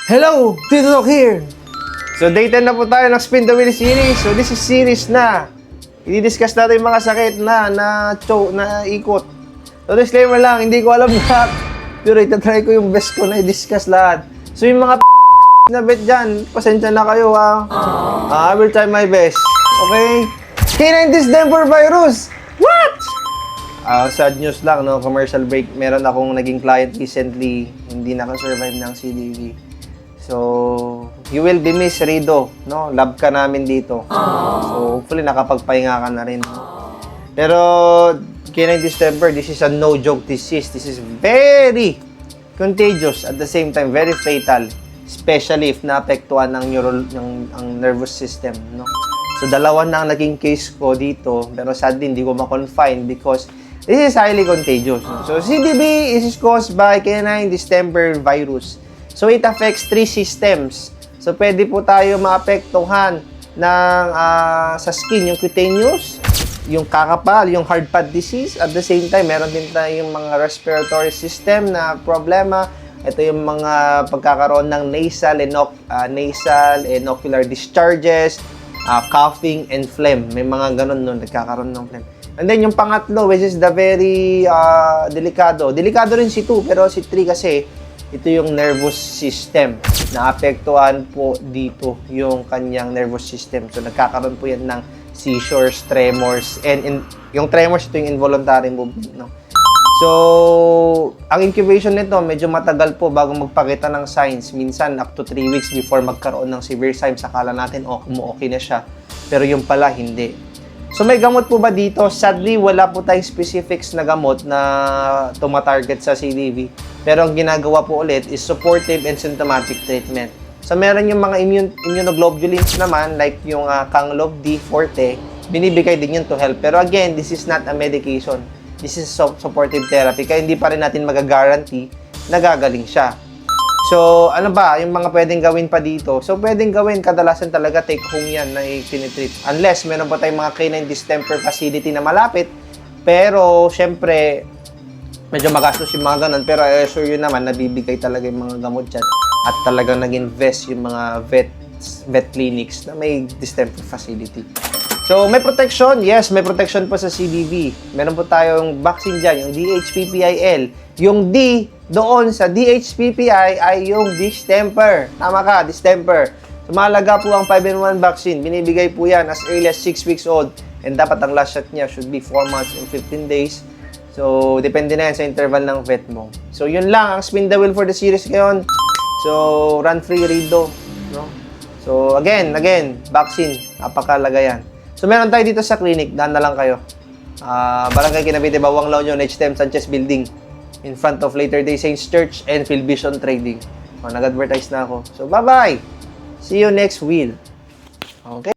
Hello! Tito Doc here! So, day 10 na po tayo ng Spin the Wheel series. So, this is series na i-discuss natin yung mga sakit na ikot. So, disclaimer lang, hindi ko alam lahat. Pero itatry ko yung best ko na i-discuss lahat. So, yung mga na bet dyan, pasensya na kayo ha. I will try my best. Okay? Canine distemper virus! What? Sad news lang, no? Commercial break. Meron akong naging client recently. Hindi nakasurvive ng CDV. So, you will be missed, Rido. No? Love ka namin dito. So, hopefully nakapagpahinga ka na rin. Pero, canine distemper, this is a no-joke disease. This is very contagious. At the same time, very fatal. Especially if naapektuhan ng nervous system. No? So, dalawa na ang naging case ko dito. Pero sadly, hindi ko ma-confine because this is highly contagious. So, CDV is caused by canine distemper virus. So, it affects 3 systems. So, pwede po tayo maapektuhan ng sa skin, yung cutaneous, yung kakapal, yung hard pad disease. At the same time, meron din tayong mga respiratory system na problema. Ito yung mga pagkakaroon ng nasal and ocular discharges, coughing, and phlegm. May mga ganun nun, nagkakaroon ng phlegm. And then, yung pangatlo, which is the very delikado. Delikado rin si 2, pero si 3 kasi, ito yung nervous system. Naapektuhan po dito yung kanyang nervous system. So, nagkakaroon po yan ng seizures, tremors, and yung tremors, ito yung involuntary movement, no? So, ang incubation nito, medyo matagal po bago magpakita ng signs. Minsan, up to 3 weeks before magkaroon ng severe signs, akala natin, okay na siya. Pero yung pala, hindi. So, may gamot po ba dito? Sadly, wala po tayong specifics na gamot na tumatarget sa CDV. Pero ang ginagawa po ulit is supportive and symptomatic treatment. So, meron yung mga immunoglobulins naman, like yung Canglov D Forte, binibigay din yun to help. Pero again, this is not a medication. This is supportive therapy. Kaya hindi pa rin natin mag-guarantee na gagaling siya. So, ano ba yung mga pwedeng gawin pa dito? So, pwedeng gawin, kadalasan talaga take home yan na i-tinitreat. Unless, meron pa tayong mga canine distemper facility na malapit. Pero, syempre, medyo magastos yung mga ganun. Pero, I assure you naman, nabibigay talaga yung mga gamot dyan. At talagang nag-invest yung mga vet clinics na may distemper facility. So, may protection? Yes, may protection po sa CDV. Meron po tayong vaccine dyan, yung DHPPIL. Yung D doon sa DHPPI ay yung distemper. Tama ka, distemper. So, mahalaga po ang 5-in-1 vaccine. Binibigay po yan as early as 6 weeks old. And dapat ang last shot niya should be 4 months and 15 days. So, depende na yan sa interval ng vet mo. So, yun lang ang spin the wheel for the series ngayon. So, run free, Rido. No? So, again, vaccine. Napakalaga yan. So, meron tayo dito sa clinic. Daan na lang kayo. Barangay Kinabite, Bawang La Union, HTM Sanchez Building. In front of Latter-day Saints Church and Philvision Trading. Nag-advertise na ako. So, bye-bye! See you next wheel. Okay?